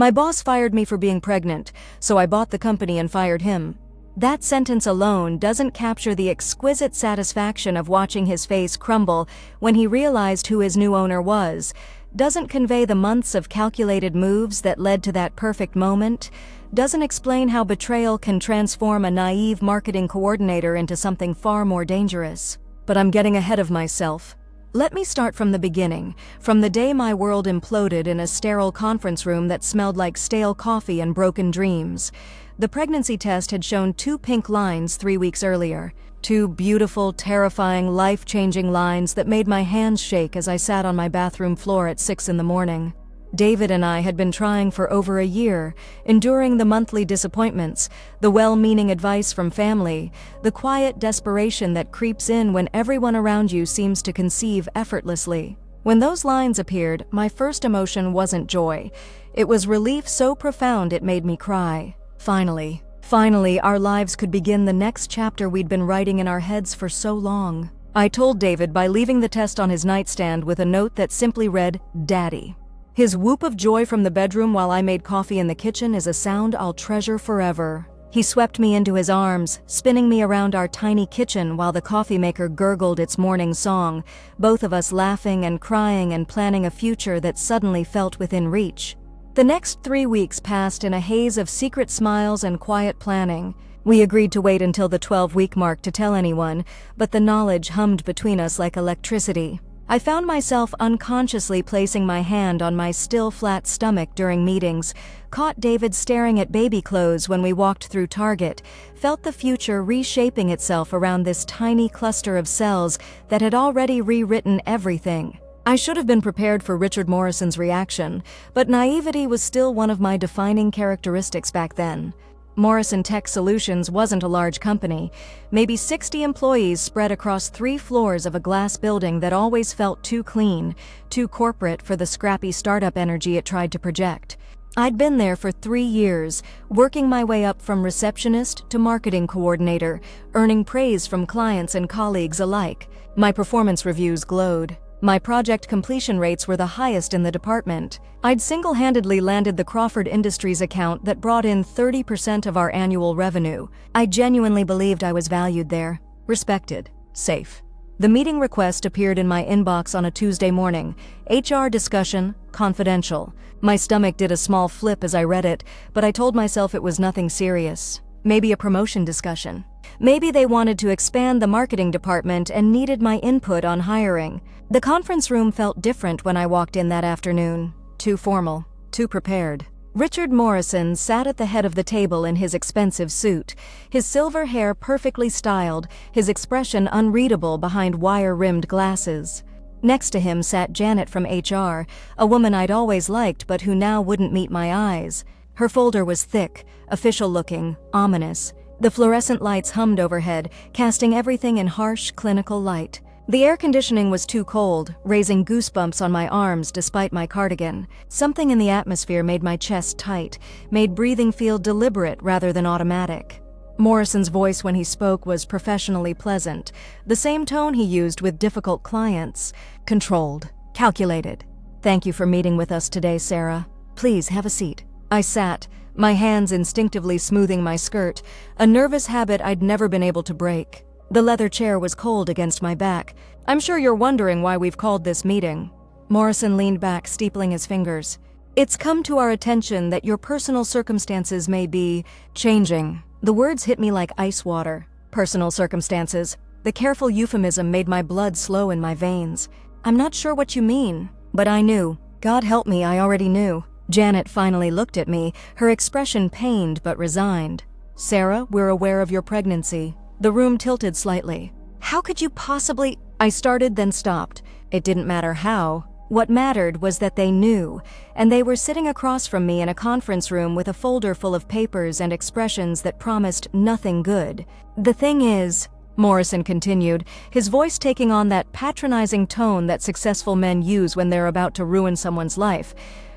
My boss fired me for being pregnant, so I bought the company and fired him. That sentence alone doesn't capture the exquisite satisfaction of watching his face crumble when he realized who his new owner was, doesn't convey the months of calculated moves that led to that perfect moment, doesn't explain how betrayal can transform a naive marketing coordinator into something far more dangerous. But I'm getting ahead of myself. Let me start from the beginning, from the day my world imploded in a sterile conference room that smelled like stale coffee and broken dreams. The pregnancy test had shown 2 pink lines 3 weeks earlier. 2 beautiful, terrifying, life-changing lines that made my hands shake as I sat on my bathroom floor at 6 in the morning. David and I had been trying for over a year, enduring the monthly disappointments, the well-meaning advice from family, the quiet desperation that creeps in when everyone around you seems to conceive effortlessly. When those lines appeared, my first emotion wasn't joy. It was relief so profound it made me cry. Finally, our lives could begin the next chapter we'd been writing in our heads for so long. I told David by leaving the test on his nightstand with a note that simply read, "Daddy." His whoop of joy from the bedroom while I made coffee in the kitchen is a sound I'll treasure forever. He swept me into his arms, spinning me around our tiny kitchen while the coffee maker gurgled its morning song, both of us laughing and crying and planning a future that suddenly felt within reach. The next 3 weeks passed in a haze of secret smiles and quiet planning. We agreed to wait until the 12-week mark to tell anyone, but the knowledge hummed between us like electricity. I found myself unconsciously placing my hand on my still flat stomach during meetings, caught David staring at baby clothes when we walked through Target, felt the future reshaping itself around this tiny cluster of cells that had already rewritten everything. I should have been prepared for Richard Morrison's reaction, but naivety was still one of my defining characteristics back then. Morrison Tech Solutions wasn't a large company, maybe 60 employees spread across 3 floors of a glass building that always felt too clean, too corporate for the scrappy startup energy it tried to project. I'd been there for 3 years, working my way up from receptionist to marketing coordinator, earning praise from clients and colleagues alike. My performance reviews glowed. My project completion rates were the highest in the department. I'd single-handedly landed the Crawford Industries account that brought in 30% of our annual revenue. I genuinely believed I was valued there, respected, safe. The meeting request appeared in my inbox on a Tuesday morning. HR discussion, confidential. My stomach did a small flip as I read it, but I told myself it was nothing serious. Maybe a promotion discussion. Maybe they wanted to expand the marketing department and needed my input on hiring. The conference room felt different when I walked in that afternoon. Too formal, too prepared. Richard Morrison sat at the head of the table in his expensive suit, his silver hair perfectly styled, his expression unreadable behind wire-rimmed glasses. Next to him sat Janet from HR, a woman I'd always liked but who now wouldn't meet my eyes. Her folder was thick, official-looking, ominous. The fluorescent lights hummed overhead, casting everything in harsh, clinical light. The air conditioning was too cold, raising goosebumps on my arms despite my cardigan. Something in the atmosphere made my chest tight, made breathing feel deliberate rather than automatic. Morrison's voice when he spoke was professionally pleasant, the same tone he used with difficult clients. Controlled, calculated. "Thank you for meeting with us today, Sarah. Please have a seat." I sat, my hands instinctively smoothing my skirt, a nervous habit I'd never been able to break. The leather chair was cold against my back. "I'm sure you're wondering why we've called this meeting." Morrison leaned back, steepling his fingers. "It's come to our attention that your personal circumstances may be changing." The words hit me like ice water. Personal circumstances. The careful euphemism made my blood slow in my veins. "I'm not sure what you mean." But I knew. God help me, I already knew. Janet finally looked at me, her expression pained but resigned. "Sarah, we're aware of your pregnancy." The room tilted slightly. "How could you possibly—" I started then stopped. It didn't matter how. What mattered was that they knew, and they were sitting across from me in a conference room with a folder full of papers and expressions that promised nothing good. "The thing is," Morrison continued, his voice taking on that patronizing tone that successful men use when they're about to ruin someone's life,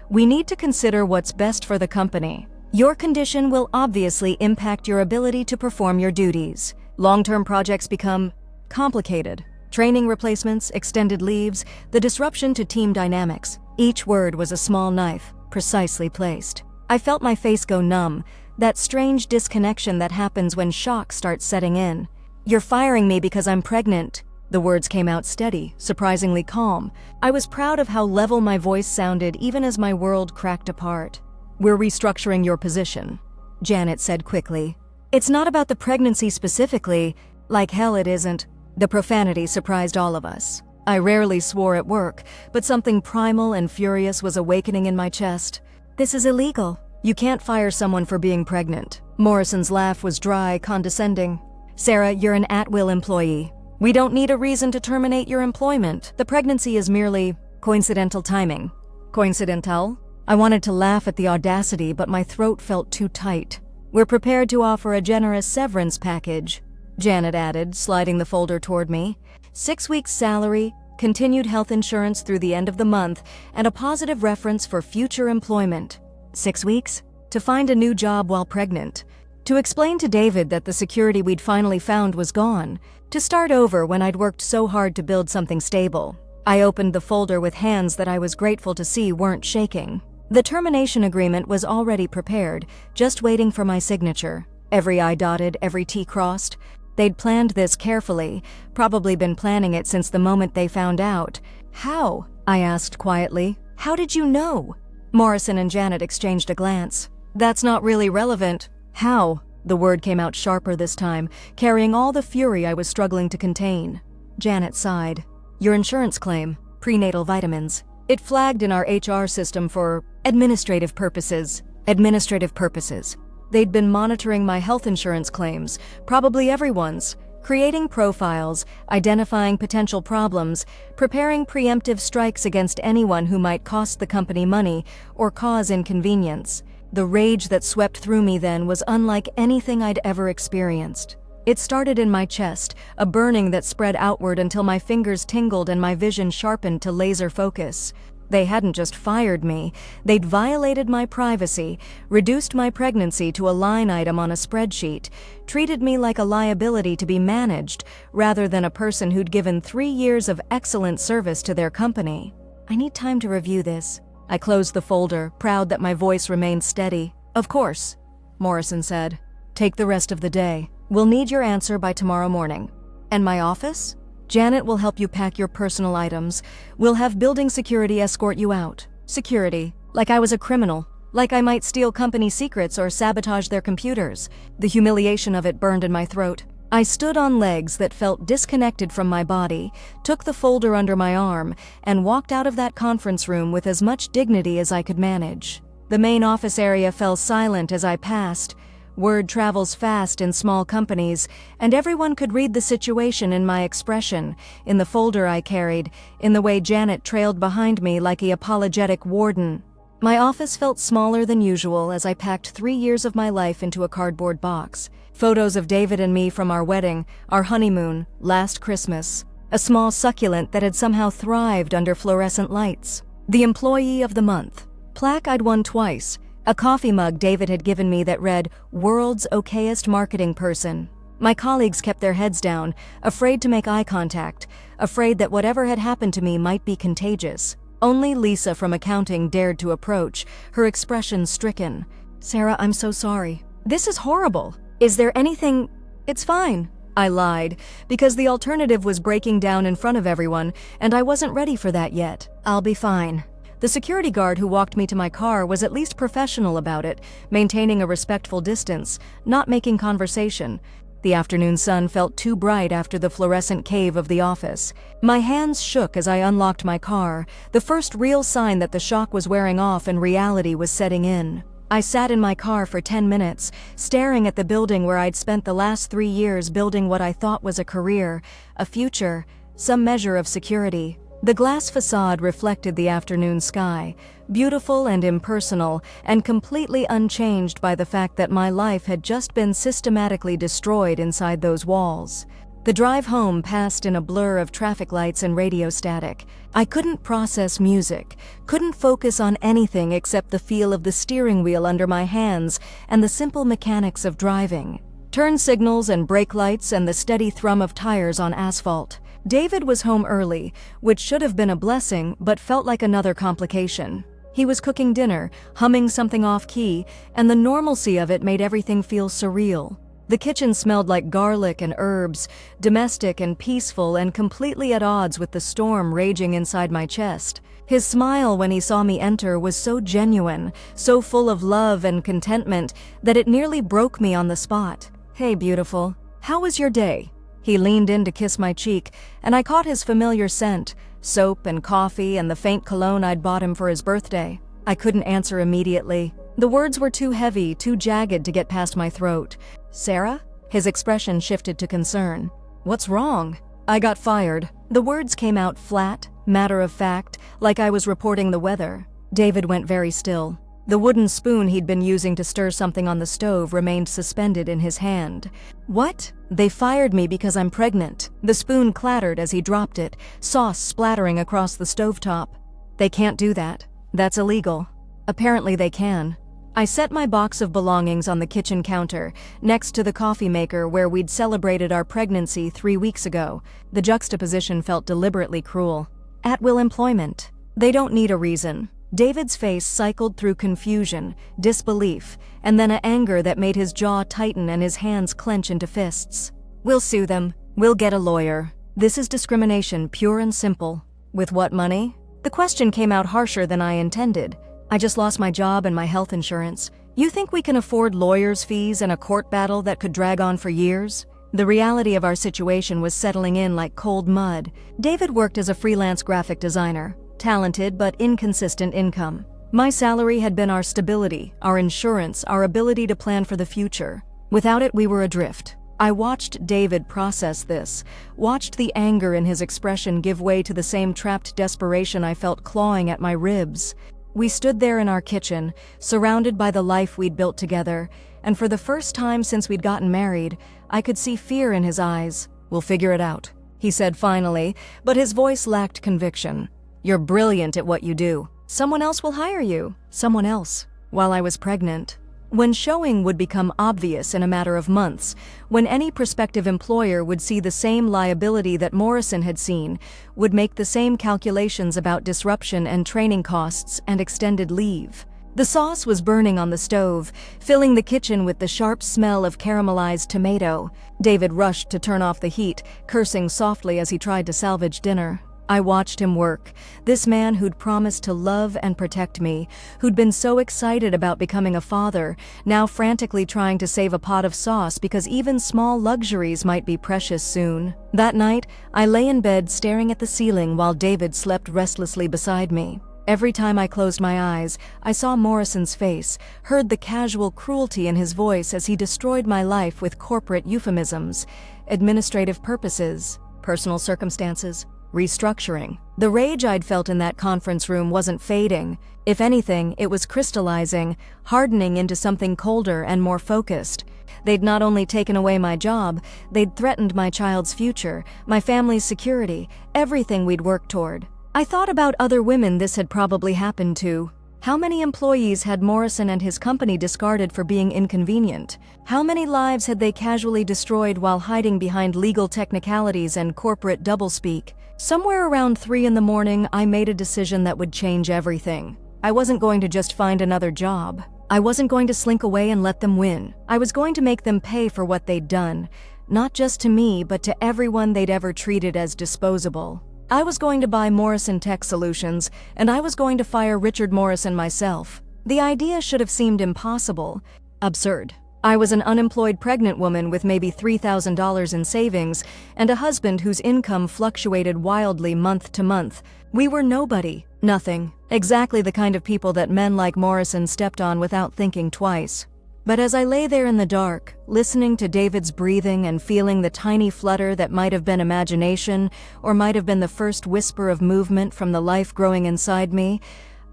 "we need to consider what's best for the company. Your condition will obviously impact your ability to perform your duties. Long-term projects become complicated. Training replacements, extended leaves, the disruption to team dynamics. Each word was a small knife, precisely placed. I felt my face go numb, that strange disconnection that happens when shock starts setting in. "You're firing me because I'm pregnant." The words came out steady, surprisingly calm. I was proud of how level my voice sounded even as my world cracked apart. "We're restructuring your position," Janet said quickly. "It's not about the pregnancy specifically. Like hell it isn't." The profanity surprised all of us. I rarely swore at work, but something primal and furious was awakening in my chest. "This is illegal. You can't fire someone for being pregnant." Morrison's laugh was dry, condescending. "Sarah, you're an at-will employee. We don't need a reason to terminate your employment. The pregnancy is merely coincidental timing." Coincidental? I wanted to laugh at the audacity, but my throat felt too tight. "We're prepared to offer a generous severance package," Janet added, sliding the folder toward me. 6 weeks' salary, continued health insurance through the end of the month, and a positive reference for future employment. 6 weeks? To find a new job while pregnant. To explain to David that the security we'd finally found was gone. To start over when I'd worked so hard to build something stable. I opened the folder with hands that I was grateful to see weren't shaking. The termination agreement was already prepared, just waiting for my signature. Every I dotted, every T crossed. They'd planned this carefully, probably been planning it since the moment they found out. "How?" I asked quietly. "How did you know?" Morrison and Janet exchanged a glance. "That's not really relevant." "How?" The word came out sharper this time, carrying all the fury I was struggling to contain. Janet sighed. "Your insurance claim, prenatal vitamins. It flagged in our HR system for administrative purposes." Administrative purposes. They'd been monitoring my health insurance claims, probably everyone's, creating profiles, identifying potential problems, preparing preemptive strikes against anyone who might cost the company money or cause inconvenience. The rage that swept through me then was unlike anything I'd ever experienced. It started in my chest, a burning that spread outward until my fingers tingled and my vision sharpened to laser focus. They hadn't just fired me, they'd violated my privacy, reduced my pregnancy to a line item on a spreadsheet, treated me like a liability to be managed, rather than a person who'd given 3 years of excellent service to their company. "I need time to review this." I closed the folder, proud that my voice remained steady. "Of course," Morrison said. "Take the rest of the day. We'll need your answer by tomorrow morning." "And my office?" "Janet will help you pack your personal items. We'll have building security escort you out." Security? Like I was a criminal. Like I might steal company secrets or sabotage their computers. The humiliation of it burned in my throat. I stood on legs that felt disconnected from my body, took the folder under my arm, and walked out of that conference room with as much dignity as I could manage. The main office area fell silent as I passed. Word travels fast in small companies, and everyone could read the situation in my expression, in the folder I carried, in the way Janet trailed behind me like an apologetic warden. My office felt smaller than usual as I packed 3 years of my life into a cardboard box. Photos of David and me from our wedding, our honeymoon, last Christmas. A small succulent that had somehow thrived under fluorescent lights. The Employee of the Month. Plaque I'd won twice. A coffee mug David had given me that read, "World's Okayest Marketing Person." My colleagues kept their heads down, afraid to make eye contact, afraid that whatever had happened to me might be contagious. Only Lisa from accounting dared to approach, her expression stricken. "Sarah, I'm so sorry. This is horrible. Is there anything—" "It's fine," I lied, because the alternative was breaking down in front of everyone, and I wasn't ready for that yet. "I'll be fine." The security guard who walked me to my car was at least professional about it, maintaining a respectful distance, not making conversation. The afternoon sun felt too bright after the fluorescent cave of the office. My hands shook as I unlocked my car, the first real sign that the shock was wearing off and reality was setting in. I sat in my car for 10 minutes, staring at the building where I'd spent the last 3 years building what I thought was a career, a future, some measure of security. The glass facade reflected the afternoon sky, beautiful and impersonal, and completely unchanged by the fact that my life had just been systematically destroyed inside those walls. The drive home passed in a blur of traffic lights and radio static. I couldn't process music, couldn't focus on anything except the feel of the steering wheel under my hands and the simple mechanics of driving. Turn signals and brake lights and the steady thrum of tires on asphalt. David was home early, which should have been a blessing but felt like another complication. He was cooking dinner, humming something off-key, and the normalcy of it made everything feel surreal. The kitchen smelled like garlic and herbs, domestic and peaceful and completely at odds with the storm raging inside my chest. His smile when he saw me enter was so genuine, so full of love and contentment, that it nearly broke me on the spot. "Hey, beautiful. How was your day?" He leaned in to kiss my cheek, and I caught his familiar scent, soap and coffee and the faint cologne I'd bought him for his birthday. I couldn't answer immediately. The words were too heavy, too jagged to get past my throat. "Sarah?" His expression shifted to concern. "What's wrong?" "I got fired." The words came out flat, matter of fact, like I was reporting the weather. David went very still. The wooden spoon he'd been using to stir something on the stove remained suspended in his hand. "What?" "They fired me because I'm pregnant." The spoon clattered as he dropped it, sauce splattering across the stovetop. "They can't do that. That's illegal." "Apparently they can." I set my box of belongings on the kitchen counter, next to the coffee maker where we'd celebrated our pregnancy 3 weeks ago. The juxtaposition felt deliberately cruel. At-will employment. They don't need a reason. David's face cycled through confusion, disbelief, and then an anger that made his jaw tighten and his hands clench into fists. "We'll sue them. We'll get a lawyer. This is discrimination, pure and simple." "With what money?" The question came out harsher than I intended. "I just lost my job and my health insurance. You think we can afford lawyers' fees and a court battle that could drag on for years?" The reality of our situation was settling in like cold mud. David worked as a freelance graphic designer, talented but inconsistent income. My salary had been our stability, our insurance, our ability to plan for the future. Without it, we were adrift. I watched David process this, watched the anger in his expression give way to the same trapped desperation I felt clawing at my ribs. We stood there in our kitchen, surrounded by the life we'd built together, and for the first time since we'd gotten married, I could see fear in his eyes. "We'll figure it out," he said finally, but his voice lacked conviction. "You're brilliant at what you do. Someone else will hire you." Someone else. While I was pregnant. When showing would become obvious in a matter of months, when any prospective employer would see the same liability that Morrison had seen, would make the same calculations about disruption and training costs and extended leave. The sauce was burning on the stove, filling the kitchen with the sharp smell of caramelized tomato. David rushed to turn off the heat, cursing softly as he tried to salvage dinner. I watched him work, this man who'd promised to love and protect me, who'd been so excited about becoming a father, now frantically trying to save a pot of sauce because even small luxuries might be precious soon. That night, I lay in bed staring at the ceiling while David slept restlessly beside me. Every time I closed my eyes, I saw Morrison's face, heard the casual cruelty in his voice as he destroyed my life with corporate euphemisms, administrative purposes, personal circumstances, restructuring. The rage I'd felt in that conference room wasn't fading. If anything, it was crystallizing, hardening into something colder and more focused. They'd not only taken away my job, they'd threatened my child's future, my family's security, everything we'd worked toward. I thought about other women this had probably happened to. How many employees had Morrison and his company discarded for being inconvenient? How many lives had they casually destroyed while hiding behind legal technicalities and corporate doublespeak? Somewhere around 3 in the morning, I made a decision that would change everything. I wasn't going to just find another job. I wasn't going to slink away and let them win. I was going to make them pay for what they'd done, not just to me, but to everyone they'd ever treated as disposable. I was going to buy Morrison Tech Solutions, and I was going to fire Richard Morrison myself. The idea should have seemed impossible, absurd. I was an unemployed pregnant woman with maybe $3,000 in savings and a husband whose income fluctuated wildly month to month. We were nobody, nothing, exactly the kind of people that men like Morrison stepped on without thinking twice. But as I lay there in the dark, listening to David's breathing and feeling the tiny flutter that might have been imagination or might have been the first whisper of movement from the life growing inside me,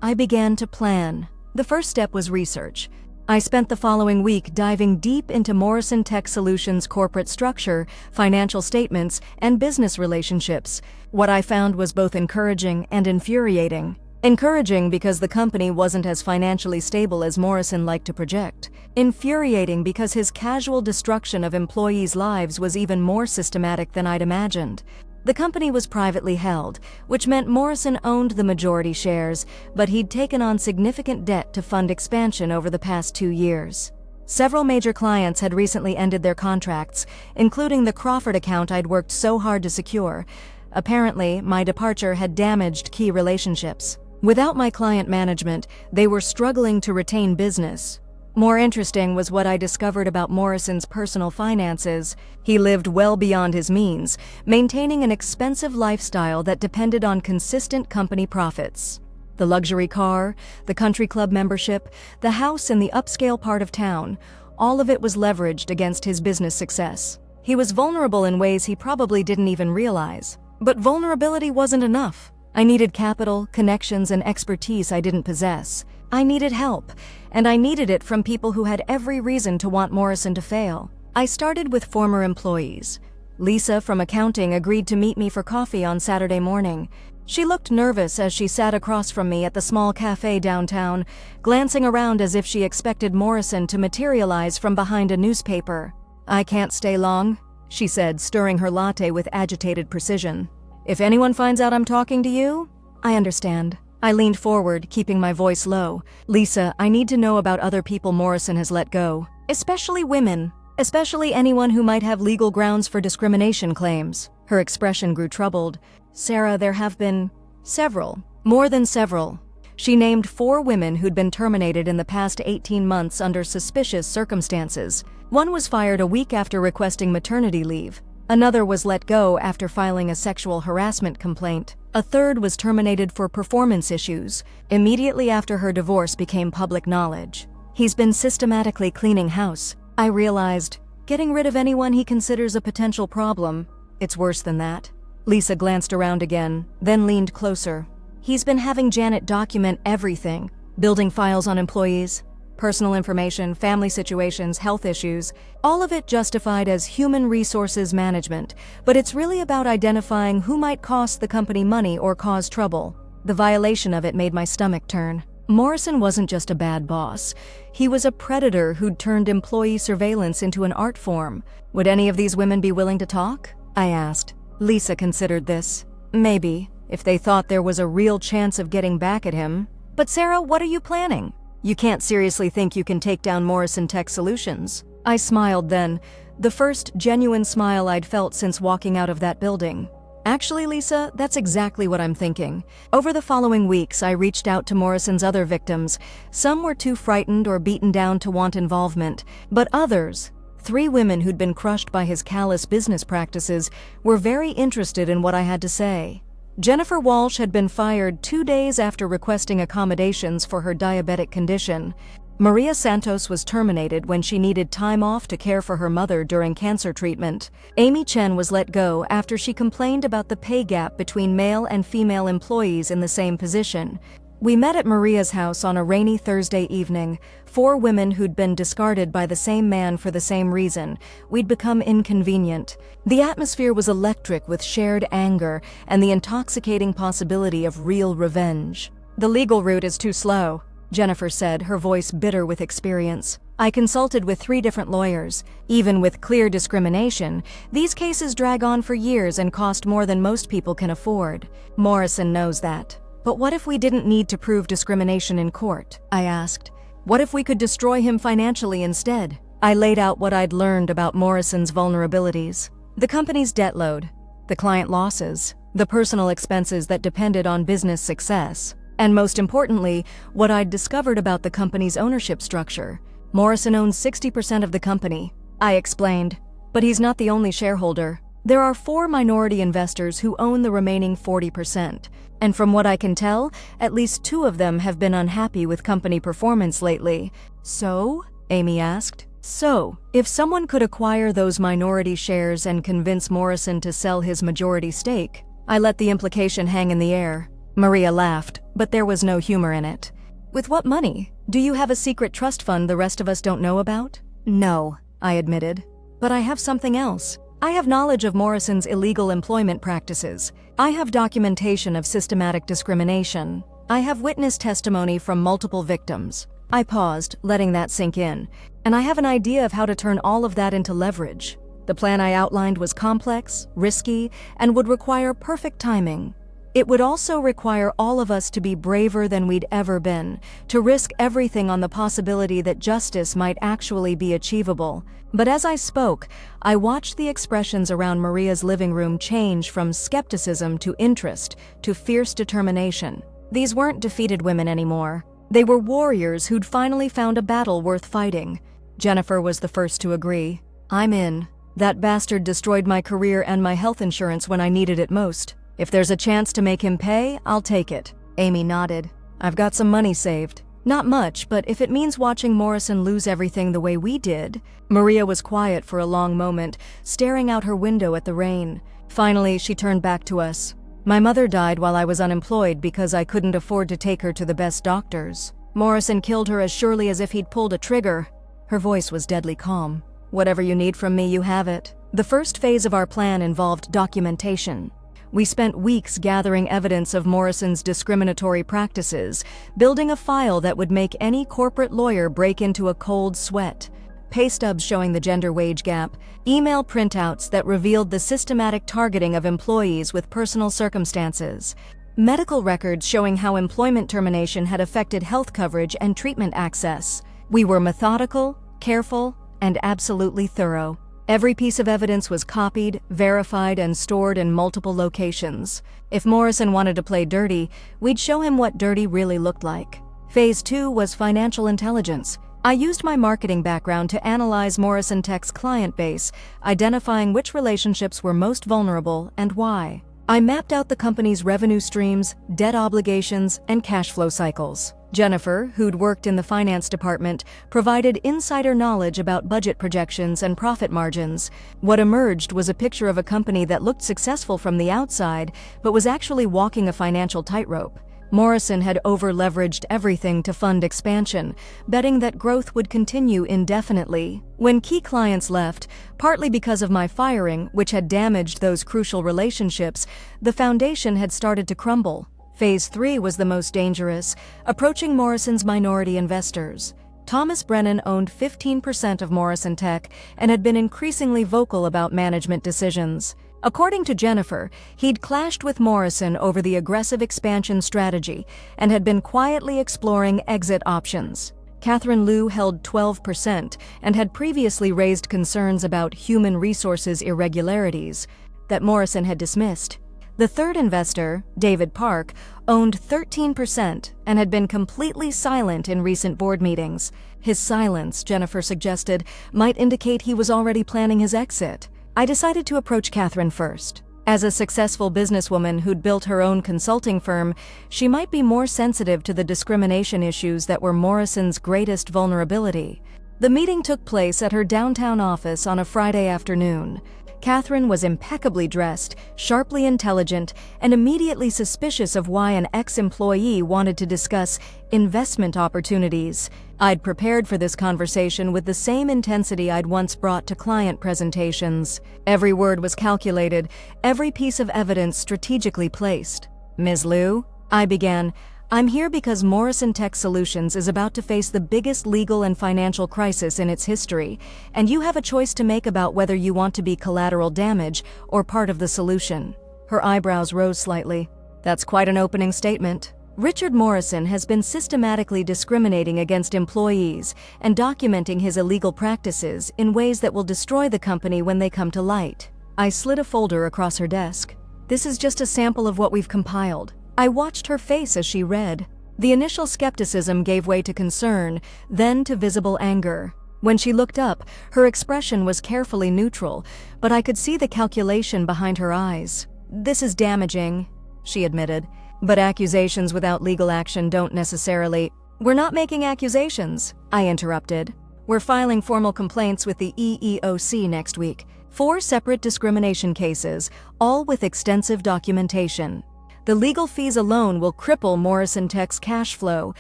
I began to plan. The first step was research. I spent the following week diving deep into Morrison Tech Solutions' corporate structure, financial statements, and business relationships. What I found was both encouraging and infuriating. Encouraging because the company wasn't as financially stable as Morrison liked to project. Infuriating because his casual destruction of employees' lives was even more systematic than I'd imagined. The company was privately held, which meant Morrison owned the majority shares, but he'd taken on significant debt to fund expansion over the past 2 years. Several major clients had recently ended their contracts, including the Crawford account I'd worked so hard to secure. Apparently, my departure had damaged key relationships. Without my client management, they were struggling to retain business. More interesting was what I discovered about Morrison's personal finances. He lived well beyond his means, maintaining an expensive lifestyle that depended on consistent company profits. The luxury car, the country club membership, the house in the upscale part of town, all of it was leveraged against his business success. He was vulnerable in ways he probably didn't even realize. But vulnerability wasn't enough. I needed capital, connections, and expertise I didn't possess. I needed help, and I needed it from people who had every reason to want Morrison to fail. I started with former employees. Lisa from accounting agreed to meet me for coffee on Saturday morning. She looked nervous as she sat across from me at the small cafe downtown, glancing around as if she expected Morrison to materialize from behind a newspaper. "I can't stay long," she said, stirring her latte with agitated precision. "If anyone finds out I'm talking to you, I understand." I leaned forward, keeping my voice low. "Lisa, I need to know about other people Morrison has let go. Especially women. Especially anyone who might have legal grounds for discrimination claims." Her expression grew troubled. "Sarah, there have been several. More than several." She named 4 women who'd been terminated in the past 18 months under suspicious circumstances. One was fired a week after requesting maternity leave. Another was let go after filing a sexual harassment complaint. A third was terminated for performance issues, immediately after her divorce became public knowledge. He's been systematically cleaning house. I realized, getting rid of anyone he considers a potential problem. It's worse than that. Lisa glanced around again, then leaned closer. He's been having Janet document everything, building files on employees, personal information, family situations, health issues, all of it justified as human resources management, but it's really about identifying who might cost the company money or cause trouble. The violation of it made my stomach turn. Morrison wasn't just a bad boss. He was a predator who'd turned employee surveillance into an art form. Would any of these women be willing to talk? I asked. Lisa considered this. Maybe, if they thought there was a real chance of getting back at him. But Sarah, what are you planning? You can't seriously think you can take down Morrison Tech Solutions. I smiled then, the first genuine smile I'd felt since walking out of that building. Actually, Lisa, that's exactly what I'm thinking. Over the following weeks, I reached out to Morrison's other victims. Some were too frightened or beaten down to want involvement, but others, 3 women who'd been crushed by his callous business practices, were very interested in what I had to say. Jennifer Walsh had been fired 2 days after requesting accommodations for her diabetic condition. Maria Santos was terminated when she needed time off to care for her mother during cancer treatment. Amy Chen was let go after she complained about the pay gap between male and female employees in the same position. We met at Maria's house on a rainy Thursday evening, 4 women who'd been discarded by the same man for the same reason. We'd become inconvenient. The atmosphere was electric with shared anger and the intoxicating possibility of real revenge. "The legal route is too slow," Jennifer said, her voice bitter with experience. "I consulted with 3 different lawyers. Even with clear discrimination, these cases drag on for years and cost more than most people can afford. Morrison knows that. But what if we didn't need to prove discrimination in court?" I asked. "What if we could destroy him financially instead?" I laid out what I'd learned about Morrison's vulnerabilities. The company's debt load, the client losses, the personal expenses that depended on business success, and most importantly, what I'd discovered about the company's ownership structure. Morrison owns 60% of the company, I explained, but he's not the only shareholder. There are 4 minority investors who own the remaining 40%, and from what I can tell, at least 2 of them have been unhappy with company performance lately. "So?" Amy asked. "So, if someone could acquire those minority shares and convince Morrison to sell his majority stake." I let the implication hang in the air. Maria laughed, but there was no humor in it. "With what money? Do you have a secret trust fund the rest of us don't know about?" "No," I admitted. "But I have something else. I have knowledge of Morrison's illegal employment practices. I have documentation of systematic discrimination. I have witness testimony from multiple victims." I paused, letting that sink in. "And I have an idea of how to turn all of that into leverage." The plan I outlined was complex, risky, and would require perfect timing. It would also require all of us to be braver than we'd ever been, to risk everything on the possibility that justice might actually be achievable. But as I spoke, I watched the expressions around Maria's living room change from skepticism to interest to fierce determination. These weren't defeated women anymore. They were warriors who'd finally found a battle worth fighting. Jennifer was the first to agree. "I'm in. That bastard destroyed my career and my health insurance when I needed it most. If there's a chance to make him pay, I'll take it." Amy nodded. "I've got some money saved. Not much, but if it means watching Morrison lose everything the way we did." Maria was quiet for a long moment, staring out her window at the rain. Finally, she turned back to us. "My mother died while I was unemployed because I couldn't afford to take her to the best doctors. Morrison killed her as surely as if he'd pulled a trigger." Her voice was deadly calm. "Whatever you need from me, you have it." The first phase of our plan involved documentation. We spent weeks gathering evidence of Morrison's discriminatory practices, building a file that would make any corporate lawyer break into a cold sweat. Pay stubs showing the gender wage gap, email printouts that revealed the systematic targeting of employees with personal circumstances, medical records showing how employment termination had affected health coverage and treatment access. We were methodical, careful, and absolutely thorough. Every piece of evidence was copied, verified, and stored in multiple locations. If Morrison wanted to play dirty, we'd show him what dirty really looked like. Phase 2 was financial intelligence. I used my marketing background to analyze Morrison Tech's client base, identifying which relationships were most vulnerable and why. I mapped out the company's revenue streams, debt obligations, and cash flow cycles. Jennifer, who'd worked in the finance department, provided insider knowledge about budget projections and profit margins. What emerged was a picture of a company that looked successful from the outside, but was actually walking a financial tightrope. Morrison had over-leveraged everything to fund expansion, betting that growth would continue indefinitely. When key clients left, partly because of my firing, which had damaged those crucial relationships, the foundation had started to crumble. Phase 3 was the most dangerous, approaching Morrison's minority investors. Thomas Brennan owned 15% of Morrison Tech and had been increasingly vocal about management decisions. According to Jennifer, he'd clashed with Morrison over the aggressive expansion strategy and had been quietly exploring exit options. Catherine Liu held 12% and had previously raised concerns about human resources irregularities that Morrison had dismissed. The third investor, David Park, owned 13% and had been completely silent in recent board meetings. His silence, Jennifer suggested, might indicate he was already planning his exit. I decided to approach Catherine first. As a successful businesswoman who'd built her own consulting firm, she might be more sensitive to the discrimination issues that were Morrison's greatest vulnerability. The meeting took place at her downtown office on a Friday afternoon. Catherine was impeccably dressed, sharply intelligent, and immediately suspicious of why an ex-employee wanted to discuss investment opportunities. I'd prepared for this conversation with the same intensity I'd once brought to client presentations. Every word was calculated, every piece of evidence strategically placed. "Ms. Liu," I began, "I'm here because Morrison Tech Solutions is about to face the biggest legal and financial crisis in its history, and you have a choice to make about whether you want to be collateral damage or part of the solution." Her eyebrows rose slightly. "That's quite an opening statement." Richard Morrison has been systematically discriminating against employees and documenting his illegal practices in ways that will destroy the company when they come to light. I slid a folder across her desk. "This is just a sample of what we've compiled." I watched her face as she read. The initial skepticism gave way to concern, then to visible anger. When she looked up, her expression was carefully neutral, but I could see the calculation behind her eyes. "This is damaging," she admitted. "But accusations without legal action don't necessarily—" "We're not making accusations," I interrupted. "We're filing formal complaints with the EEOC next week. 4 separate discrimination cases, all with extensive documentation. The legal fees alone will cripple Morrison Tech's cash flow,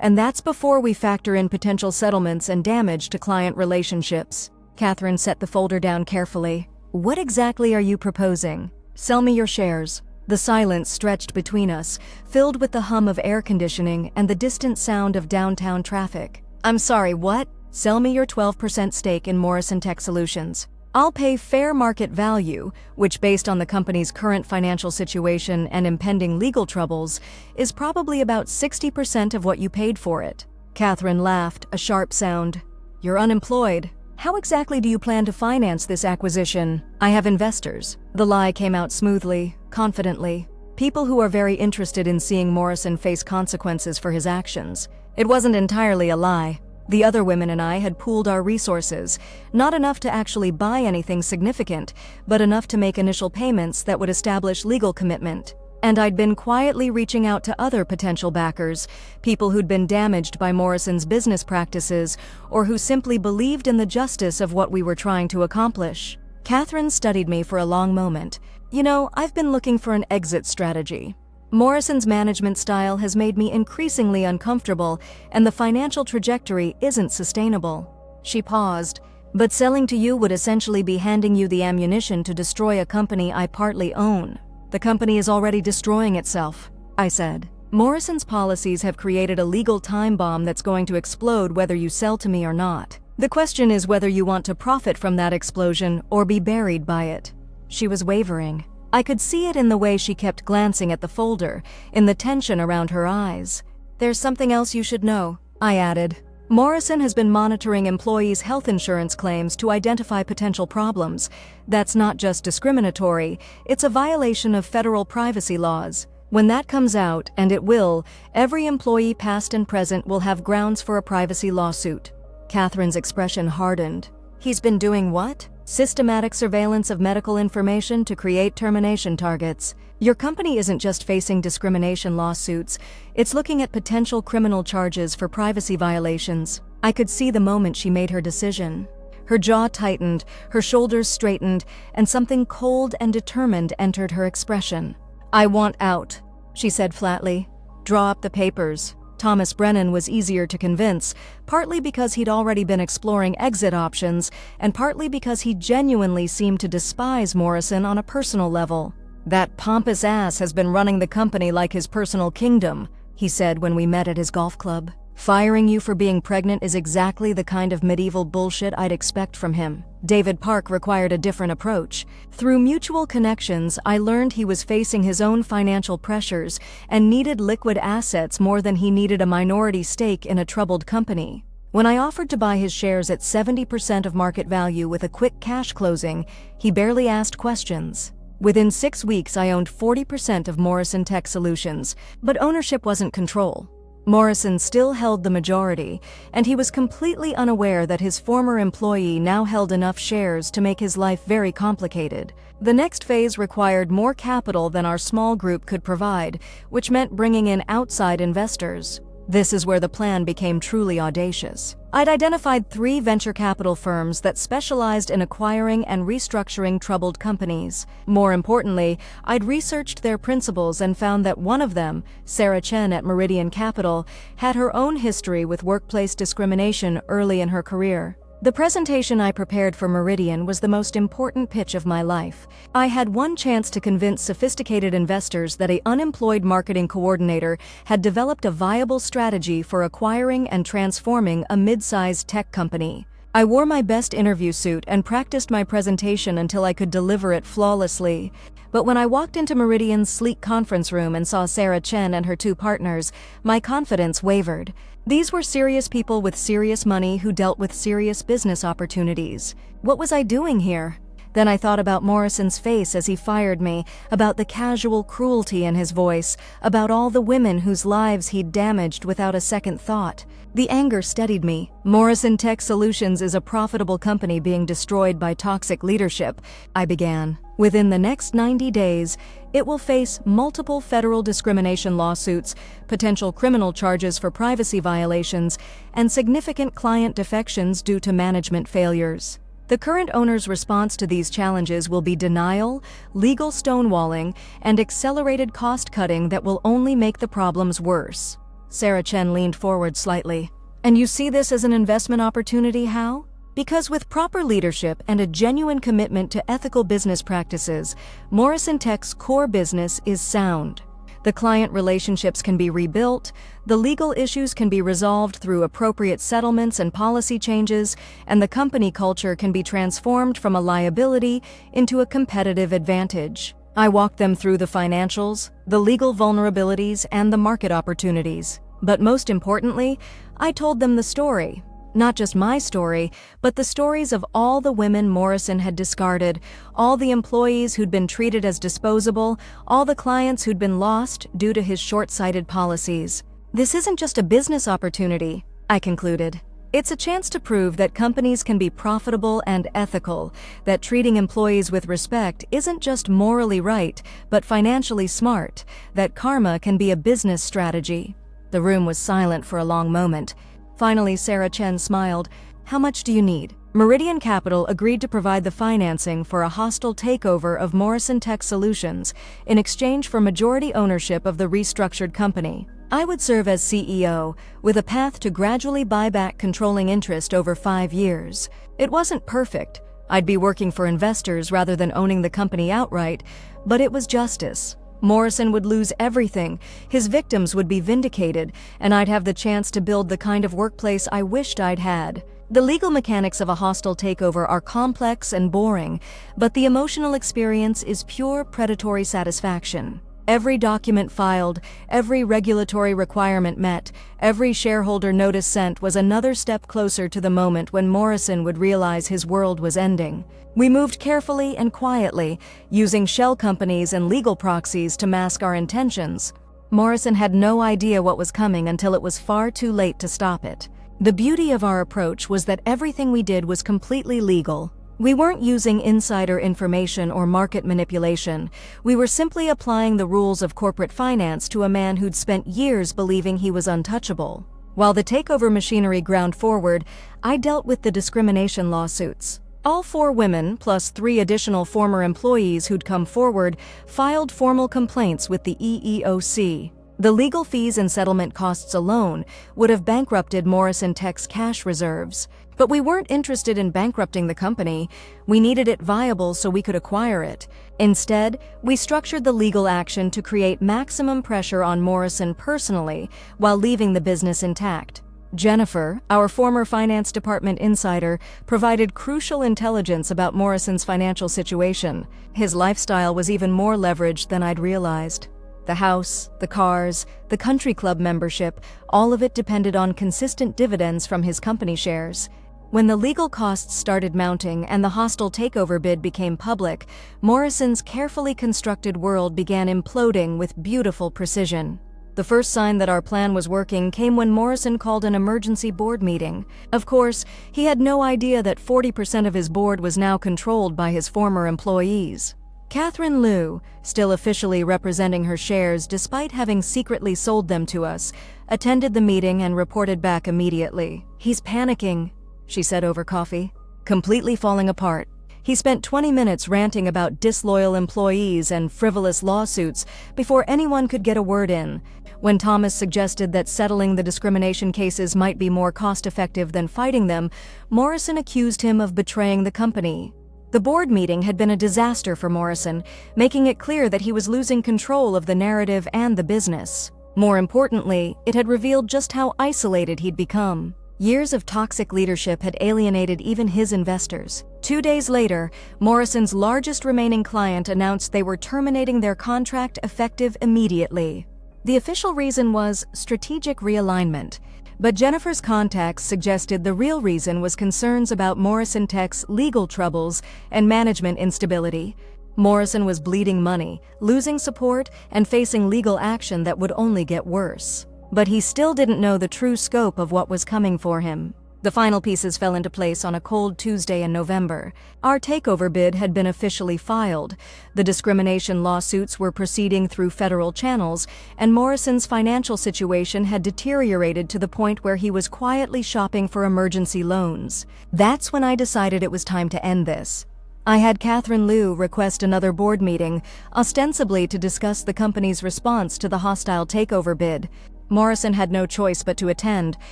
and that's before we factor in potential settlements and damage to client relationships." Catherine set the folder down carefully. "What exactly are you proposing?" "Sell me your shares." The silence stretched between us, filled with the hum of air conditioning and the distant sound of downtown traffic. "I'm sorry, what?" "Sell me your 12% stake in Morrison Tech Solutions." I'll pay fair market value, which based on the company's current financial situation and impending legal troubles, is probably about 60% of what you paid for it. Catherine laughed, a sharp sound. You're unemployed. How exactly do you plan to finance this acquisition? I have investors. The lie came out smoothly, confidently. People who are very interested in seeing Morrison face consequences for his actions. It wasn't entirely a lie. The other women and I had pooled our resources, not enough to actually buy anything significant, but enough to make initial payments that would establish legal commitment. And I'd been quietly reaching out to other potential backers, people who'd been damaged by Morrison's business practices or who simply believed in the justice of what we were trying to accomplish. Catherine studied me for a long moment. You know, I've been looking for an exit strategy. Morrison's management style has made me increasingly uncomfortable, and the financial trajectory isn't sustainable. She paused. But selling to you would essentially be handing you the ammunition to destroy a company I partly own. The company is already destroying itself, I said. Morrison's policies have created a legal time bomb that's going to explode whether you sell to me or not. The question is whether you want to profit from that explosion or be buried by it. She was wavering. I could see it in the way she kept glancing at the folder, in the tension around her eyes. There's something else you should know, I added. Morrison has been monitoring employees' health insurance claims to identify potential problems. That's not just discriminatory, it's a violation of federal privacy laws. When that comes out, and it will, every employee past and present will have grounds for a privacy lawsuit. Catherine's expression hardened. He's been doing what? Systematic surveillance of medical information to create termination targets. Your company isn't just facing discrimination lawsuits, it's looking at potential criminal charges for privacy violations. I could see the moment she made her decision. Her jaw tightened, her shoulders straightened, and something cold and determined entered her expression. I want out, she said flatly. Draw up the papers. Thomas Brennan was easier to convince, partly because he'd already been exploring exit options, and partly because he genuinely seemed to despise Morrison on a personal level. That pompous ass has been running the company like his personal kingdom, he said when we met at his golf club. Firing you for being pregnant is exactly the kind of medieval bullshit I'd expect from him. David Park required a different approach. Through mutual connections, I learned he was facing his own financial pressures and needed liquid assets more than he needed a minority stake in a troubled company. When I offered to buy his shares at 70% of market value with a quick cash closing, he barely asked questions. Within 6 weeks, I owned 40% of Morrison Tech Solutions, but ownership wasn't control. Morrison still held the majority, and he was completely unaware that his former employee now held enough shares to make his life very complicated. The next phase required more capital than our small group could provide, which meant bringing in outside investors. This is where the plan became truly audacious. I'd identified 3 venture capital firms that specialized in acquiring and restructuring troubled companies. More importantly, I'd researched their principals and found that one of them, Sarah Chen at Meridian Capital, had her own history with workplace discrimination early in her career. The presentation I prepared for Meridian was the most important pitch of my life. I had one chance to convince sophisticated investors that an unemployed marketing coordinator had developed a viable strategy for acquiring and transforming a mid-sized tech company. I wore my best interview suit and practiced my presentation until I could deliver it flawlessly. But when I walked into Meridian's sleek conference room and saw Sarah Chen and her 2 partners, my confidence wavered. These were serious people with serious money who dealt with serious business opportunities. What was I doing here? Then I thought about Morrison's face as he fired me, about the casual cruelty in his voice, about all the women whose lives he'd damaged without a second thought. The anger steadied me. Morrison Tech Solutions is a profitable company being destroyed by toxic leadership, I began. Within the next 90 days, it will face multiple federal discrimination lawsuits, potential criminal charges for privacy violations, and significant client defections due to management failures. The current owner's response to these challenges will be denial, legal stonewalling, and accelerated cost-cutting that will only make the problems worse. Sarah Chen leaned forward slightly. And you see this as an investment opportunity, how? Because with proper leadership and a genuine commitment to ethical business practices, Morrison Tech's core business is sound. The client relationships can be rebuilt, the legal issues can be resolved through appropriate settlements and policy changes, and the company culture can be transformed from a liability into a competitive advantage. I walked them through the financials, the legal vulnerabilities, and the market opportunities. But most importantly, I told them the story. Not just my story, but the stories of all the women Morrison had discarded, all the employees who'd been treated as disposable, all the clients who'd been lost due to his short-sighted policies. This isn't just a business opportunity, I concluded. It's a chance to prove that companies can be profitable and ethical, that treating employees with respect isn't just morally right, but financially smart, that karma can be a business strategy. The room was silent for a long moment. Finally, Sarah Chen smiled. "How much do you need?" Meridian Capital agreed to provide the financing for a hostile takeover of Morrison Tech Solutions in exchange for majority ownership of the restructured company. I would serve as CEO, with a path to gradually buy back controlling interest over 5 years. It wasn't perfect. I'd be working for investors rather than owning the company outright, but it was justice. Morrison would lose everything, his victims would be vindicated, and I'd have the chance to build the kind of workplace I wished I'd had. The legal mechanics of a hostile takeover are complex and boring, but the emotional experience is pure predatory satisfaction. Every document filed, every regulatory requirement met, every shareholder notice sent was another step closer to the moment when Morrison would realize his world was ending. We moved carefully and quietly, using shell companies and legal proxies to mask our intentions. Morrison had no idea what was coming until it was far too late to stop it. The beauty of our approach was that everything we did was completely legal. We weren't using insider information or market manipulation. We were simply applying the rules of corporate finance to a man who'd spent years believing he was untouchable. While the takeover machinery ground forward, I dealt with the discrimination lawsuits. All 4 women, plus 3 additional former employees who'd come forward, filed formal complaints with the EEOC. The legal fees and settlement costs alone would have bankrupted Morrison Tech's cash reserves. But we weren't interested in bankrupting the company. We needed it viable so we could acquire it. Instead, we structured the legal action to create maximum pressure on Morrison personally while leaving the business intact. Jennifer, our former finance department insider, provided crucial intelligence about Morrison's financial situation. His lifestyle was even more leveraged than I'd realized. The house, the cars, the country club membership, all of it depended on consistent dividends from his company shares. When the legal costs started mounting and the hostile takeover bid became public, Morrison's carefully constructed world began imploding with beautiful precision. The first sign that our plan was working came when Morrison called an emergency board meeting. Of course, he had no idea that 40% of his board was now controlled by his former employees. Catherine Liu, still officially representing her shares despite having secretly sold them to us, attended the meeting and reported back immediately. "He's panicking," she said over coffee. "Completely falling apart. He spent 20 minutes ranting about disloyal employees and frivolous lawsuits before anyone could get a word in. When Thomas suggested that settling the discrimination cases might be more cost-effective than fighting them, Morrison accused him of betraying the company. The board meeting had been a disaster for Morrison, making it clear that he was losing control of the narrative and the business. More importantly, it had revealed just how isolated he'd become. Years of toxic leadership had alienated even his investors. 2 days later, Morrison's largest remaining client announced they were terminating their contract effective immediately. The official reason was strategic realignment, but Jennifer's contacts suggested the real reason was concerns about Morrison Tech's legal troubles and management instability. Morrison was bleeding money, losing support, and facing legal action that would only get worse. But he still didn't know the true scope of what was coming for him. The final pieces fell into place on a cold Tuesday in November. Our takeover bid had been officially filed, the discrimination lawsuits were proceeding through federal channels, and Morrison's financial situation had deteriorated to the point where he was quietly shopping for emergency loans. That's when I decided it was time to end this. I had Catherine Liu request another board meeting, ostensibly to discuss the company's response to the hostile takeover bid. Morrison had no choice but to attend.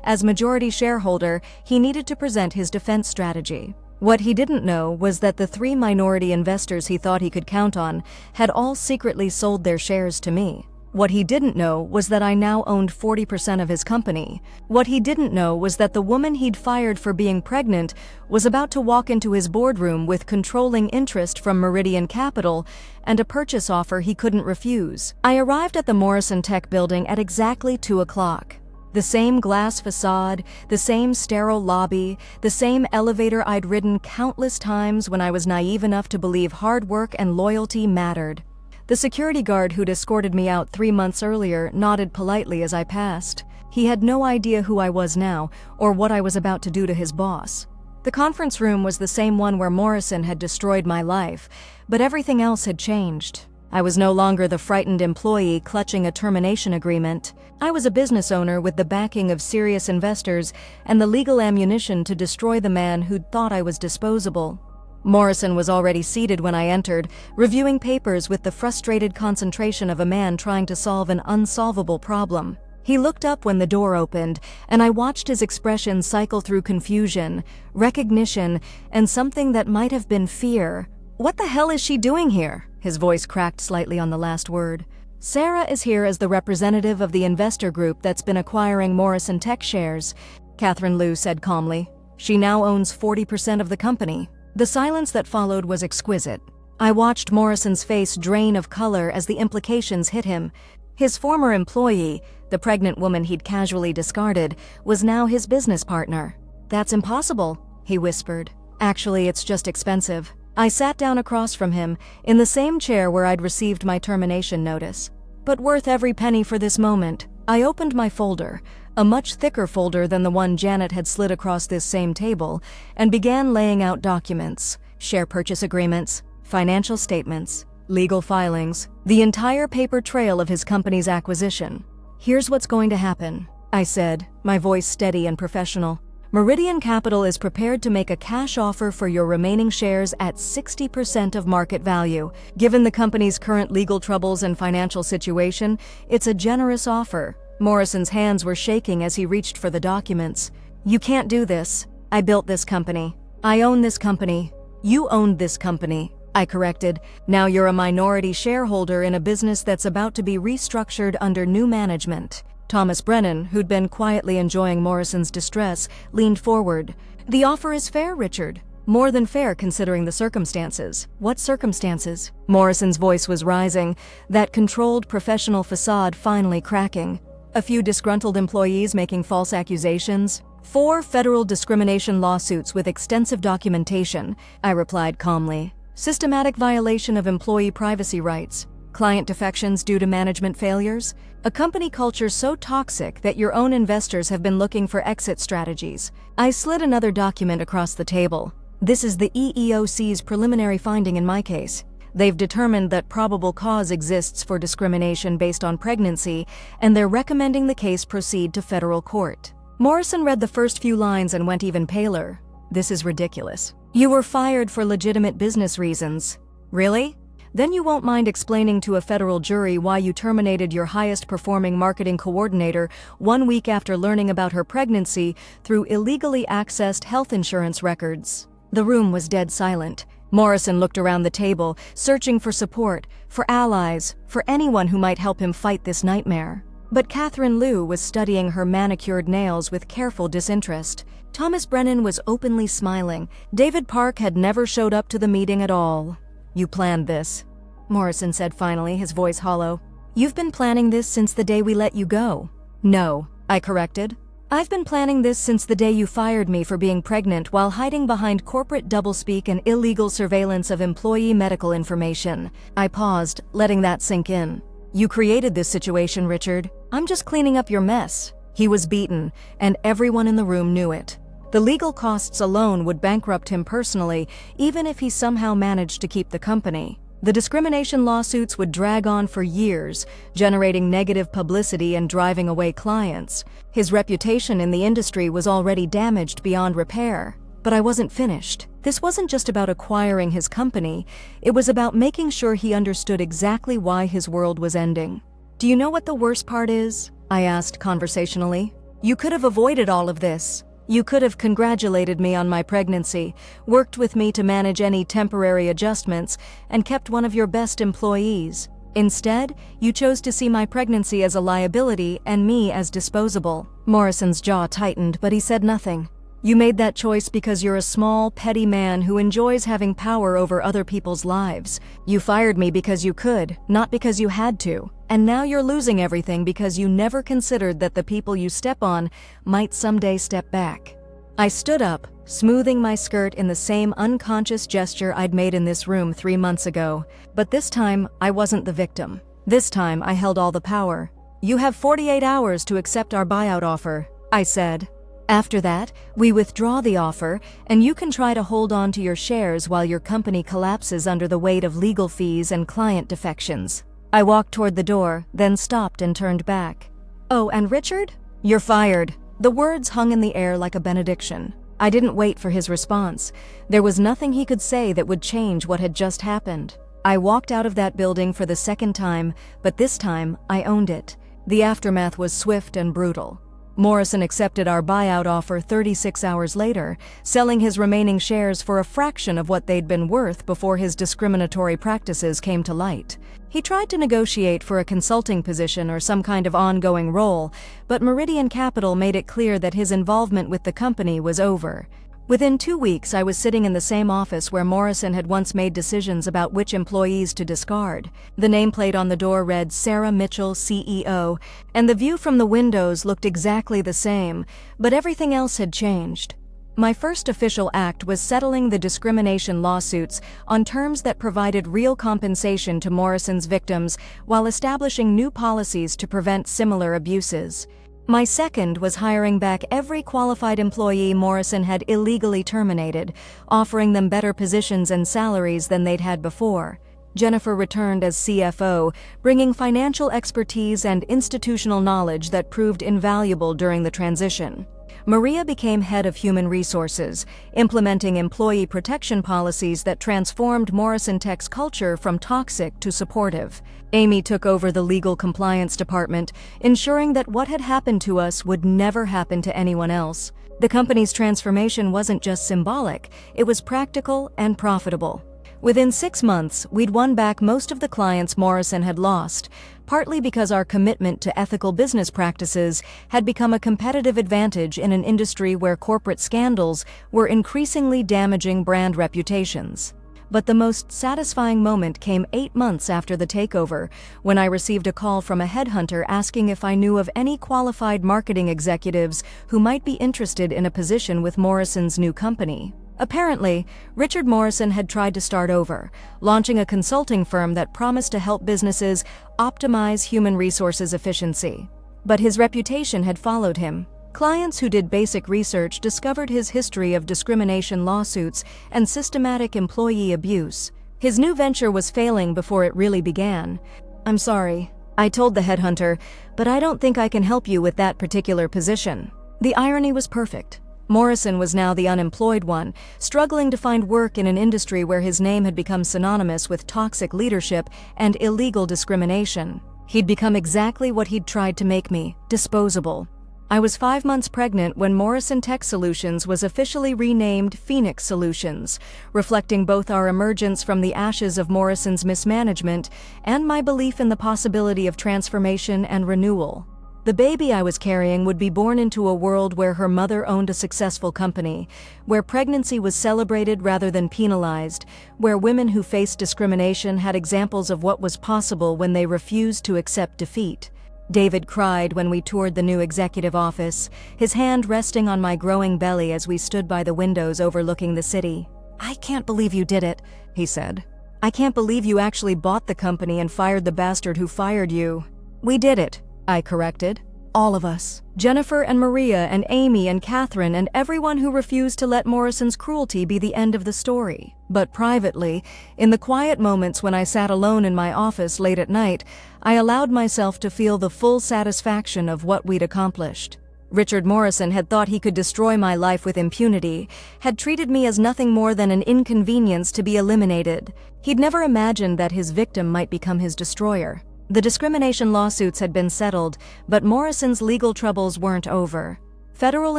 As majority shareholder, he needed to present his defense strategy. What he didn't know was that the 3 minority investors he thought he could count on had all secretly sold their shares to me. What he didn't know was that I now owned 40% of his company. What he didn't know was that the woman he'd fired for being pregnant was about to walk into his boardroom with controlling interest from Meridian Capital and a purchase offer he couldn't refuse. I arrived at the Morrison Tech building at exactly 2 o'clock. The same glass facade, the same sterile lobby, the same elevator I'd ridden countless times when I was naive enough to believe hard work and loyalty mattered. The security guard who'd escorted me out 3 months earlier nodded politely as I passed. He had no idea who I was now or what I was about to do to his boss. The conference room was the same one where Morrison had destroyed my life, but everything else had changed. I was no longer the frightened employee clutching a termination agreement. I was a business owner with the backing of serious investors and the legal ammunition to destroy the man who'd thought I was disposable. Morrison was already seated when I entered, reviewing papers with the frustrated concentration of a man trying to solve an unsolvable problem. He looked up when the door opened, and I watched his expression cycle through confusion, recognition, and something that might have been fear. "What the hell is she doing here?" His voice cracked slightly on the last word. "Sarah is here as the representative of the investor group that's been acquiring Morrison Tech shares," Catherine Liu said calmly. "She now owns 40% of the company." The silence that followed was exquisite. I watched Morrison's face drain of color as the implications hit him. His former employee, the pregnant woman he'd casually discarded, was now his business partner. "That's impossible," he whispered. "Actually, it's just expensive." I sat down across from him, in the same chair where I'd received my termination notice. "But worth every penny for this moment." I opened my folder, a much thicker folder than the one Janet had slid across this same table, and began laying out documents, share purchase agreements, financial statements, legal filings, the entire paper trail of his company's acquisition. "Here's what's going to happen," I said, my voice steady and professional. "Meridian Capital is prepared to make a cash offer for your remaining shares at 60% of market value. Given the company's current legal troubles and financial situation, it's a generous offer." Morrison's hands were shaking as he reached for the documents. "You can't do this. I built this company. I own this company. You owned this company," I corrected. "Now you're a minority shareholder in a business that's about to be restructured under new management." Thomas Brennan, who'd been quietly enjoying Morrison's distress, leaned forward. "The offer is fair, Richard. More than fair considering the circumstances." "What circumstances?" Morrison's voice was rising, that controlled professional facade finally cracking. "A few disgruntled employees making false accusations. 4 federal discrimination lawsuits with extensive documentation," I replied calmly. "Systematic violation of employee privacy rights. Client defections due to management failures. A company culture so toxic that your own investors have been looking for exit strategies." I slid another document across the table. "This is the EEOC's preliminary finding in my case. They've determined that probable cause exists for discrimination based on pregnancy, and they're recommending the case proceed to federal court." Morrison read the first few lines and went even paler. "This is ridiculous. You were fired for legitimate business reasons." "Really? Then you won't mind explaining to a federal jury why you terminated your highest performing marketing coordinator 1 week after learning about her pregnancy through illegally accessed health insurance records." The room was dead silent. Morrison looked around the table, searching for support, for allies, for anyone who might help him fight this nightmare. But Catherine Liu was studying her manicured nails with careful disinterest. Thomas Brennan was openly smiling. David Park had never showed up to the meeting at all. "You planned this," Morrison said finally, his voice hollow. "You've been planning this since the day we let you go." "No," I corrected. "I've been planning this since the day you fired me for being pregnant while hiding behind corporate doublespeak and illegal surveillance of employee medical information." I paused, letting that sink in. "You created this situation, Richard. I'm just cleaning up your mess." He was beaten, and everyone in the room knew it. The legal costs alone would bankrupt him personally, even if he somehow managed to keep the company. The discrimination lawsuits would drag on for years, generating negative publicity and driving away clients. His reputation in the industry was already damaged beyond repair. But I wasn't finished. This wasn't just about acquiring his company. It was about making sure he understood exactly why his world was ending. "Do you know what the worst part is?" I asked conversationally. "You could have avoided all of this. You could have congratulated me on my pregnancy, worked with me to manage any temporary adjustments, and kept one of your best employees. Instead, you chose to see my pregnancy as a liability and me as disposable." Morrison's jaw tightened, but he said nothing. "You made that choice because you're a small, petty man who enjoys having power over other people's lives. You fired me because you could, not because you had to. And now you're losing everything because you never considered that the people you step on might someday step back." I stood up, smoothing my skirt in the same unconscious gesture I'd made in this room 3 months ago. But this time, I wasn't the victim. This time, I held all the power. "You have 48 hours to accept our buyout offer," I said. "After that, we withdraw the offer, and you can try to hold on to your shares while your company collapses under the weight of legal fees and client defections." I walked toward the door, then stopped and turned back. "Oh, and Richard? You're fired." The words hung in the air like a benediction. I didn't wait for his response. There was nothing he could say that would change what had just happened. I walked out of that building for the second time, but this time I owned it. The aftermath was swift and brutal. Morrison accepted our buyout offer 36 hours later, selling his remaining shares for a fraction of what they'd been worth before his discriminatory practices came to light. He tried to negotiate for a consulting position or some kind of ongoing role, but Meridian Capital made it clear that his involvement with the company was over. Within 2 weeks, I was sitting in the same office where Morrison had once made decisions about which employees to discard. The nameplate on the door read Sarah Mitchell, CEO, and the view from the windows looked exactly the same, but everything else had changed. My first official act was settling the discrimination lawsuits on terms that provided real compensation to Morrison's victims while establishing new policies to prevent similar abuses. My second was hiring back every qualified employee Morrison had illegally terminated, offering them better positions and salaries than they'd had before. Jennifer returned as CFO, bringing financial expertise and institutional knowledge that proved invaluable during the transition. Maria became head of human resources, implementing employee protection policies that transformed Morrison Tech's culture from toxic to supportive. Amy took over the legal compliance department, ensuring that what had happened to us would never happen to anyone else. The company's transformation wasn't just symbolic, it was practical and profitable. Within 6 months, we'd won back most of the clients Morrison had lost, partly because our commitment to ethical business practices had become a competitive advantage in an industry where corporate scandals were increasingly damaging brand reputations. But the most satisfying moment came 8 months after the takeover, when I received a call from a headhunter asking if I knew of any qualified marketing executives who might be interested in a position with Morrison's new company. Apparently, Richard Morrison had tried to start over, launching a consulting firm that promised to help businesses optimize human resources efficiency. But his reputation had followed him. Clients who did basic research discovered his history of discrimination lawsuits and systematic employee abuse. His new venture was failing before it really began. "I'm sorry," I told the headhunter, "but I don't think I can help you with that particular position." The irony was perfect. Morrison was now the unemployed one, struggling to find work in an industry where his name had become synonymous with toxic leadership and illegal discrimination. He'd become exactly what he'd tried to make me, disposable. I was 5 months pregnant when Morrison Tech Solutions was officially renamed Phoenix Solutions, reflecting both our emergence from the ashes of Morrison's mismanagement and my belief in the possibility of transformation and renewal. The baby I was carrying would be born into a world where her mother owned a successful company, where pregnancy was celebrated rather than penalized, where women who faced discrimination had examples of what was possible when they refused to accept defeat. David cried when we toured the new executive office, his hand resting on my growing belly as we stood by the windows overlooking the city. "I can't believe you did it," he said. "I can't believe you actually bought the company and fired the bastard who fired you." "We did it," I corrected. "All of us. Jennifer and Maria and Amy and Catherine and everyone who refused to let Morrison's cruelty be the end of the story." But privately, in the quiet moments when I sat alone in my office late at night, I allowed myself to feel the full satisfaction of what we'd accomplished. Richard Morrison had thought he could destroy my life with impunity, had treated me as nothing more than an inconvenience to be eliminated. He'd never imagined that his victim might become his destroyer. The discrimination lawsuits had been settled, but Morrison's legal troubles weren't over. Federal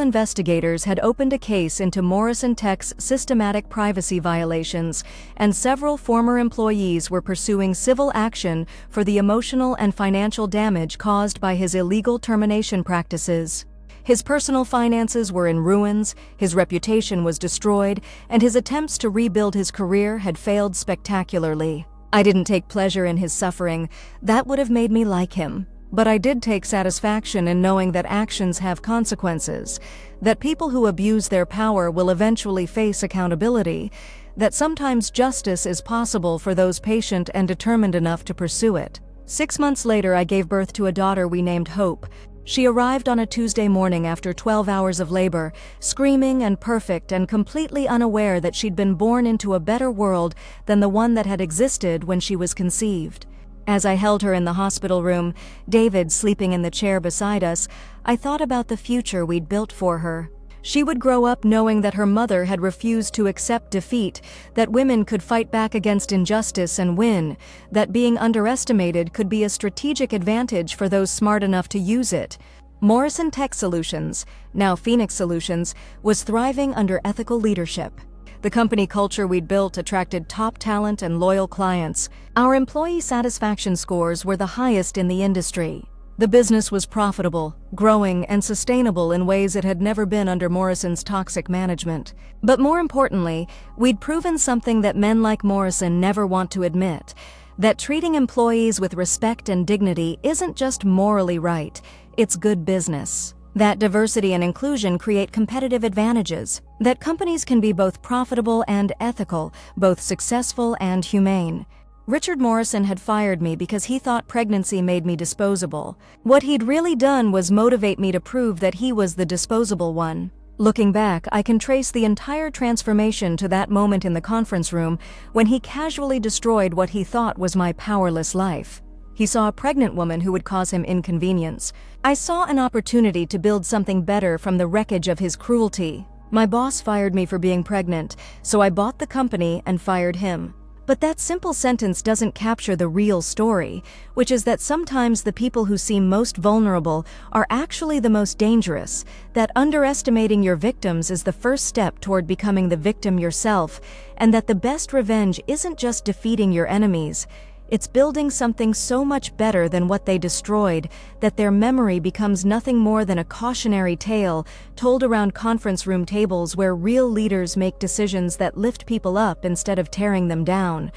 investigators had opened a case into Morrison Tech's systematic privacy violations, and several former employees were pursuing civil action for the emotional and financial damage caused by his illegal termination practices. His personal finances were in ruins, his reputation was destroyed, and his attempts to rebuild his career had failed spectacularly. I didn't take pleasure in his suffering. That would have made me like him. But I did take satisfaction in knowing that actions have consequences, that people who abuse their power will eventually face accountability, that sometimes justice is possible for those patient and determined enough to pursue it. 6 months later, I gave birth to a daughter we named Hope. She arrived on a Tuesday morning after 12 hours of labor, screaming and perfect and completely unaware that she'd been born into a better world than the one that had existed when she was conceived. As I held her in the hospital room, David sleeping in the chair beside us, I thought about the future we'd built for her. She would grow up knowing that her mother had refused to accept defeat, that women could fight back against injustice and win, that being underestimated could be a strategic advantage for those smart enough to use it. Morrison Tech Solutions, now Phoenix Solutions, was thriving under ethical leadership. The company culture we'd built attracted top talent and loyal clients. Our employee satisfaction scores were the highest in the industry. The business was profitable, growing, and sustainable in ways it had never been under Morrison's toxic management. But more importantly, we'd proven something that men like Morrison never want to admit: that treating employees with respect and dignity isn't just morally right, it's good business. That diversity and inclusion create competitive advantages, that companies can be both profitable and ethical, both successful and humane. Richard Morrison had fired me because he thought pregnancy made me disposable. What he'd really done was motivate me to prove that he was the disposable one. Looking back, I can trace the entire transformation to that moment in the conference room when he casually destroyed what he thought was my powerless life. He saw a pregnant woman who would cause him inconvenience. I saw an opportunity to build something better from the wreckage of his cruelty. My boss fired me for being pregnant, so I bought the company and fired him. But that simple sentence doesn't capture the real story, which is that sometimes the people who seem most vulnerable are actually the most dangerous, that underestimating your victims is the first step toward becoming the victim yourself, and that the best revenge isn't just defeating your enemies. It's building something so much better than what they destroyed that their memory becomes nothing more than a cautionary tale told around conference room tables where real leaders make decisions that lift people up instead of tearing them down.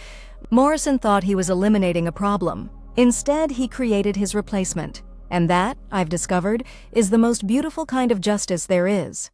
Morrison thought he was eliminating a problem. Instead, he created his replacement. And that, I've discovered, is the most beautiful kind of justice there is.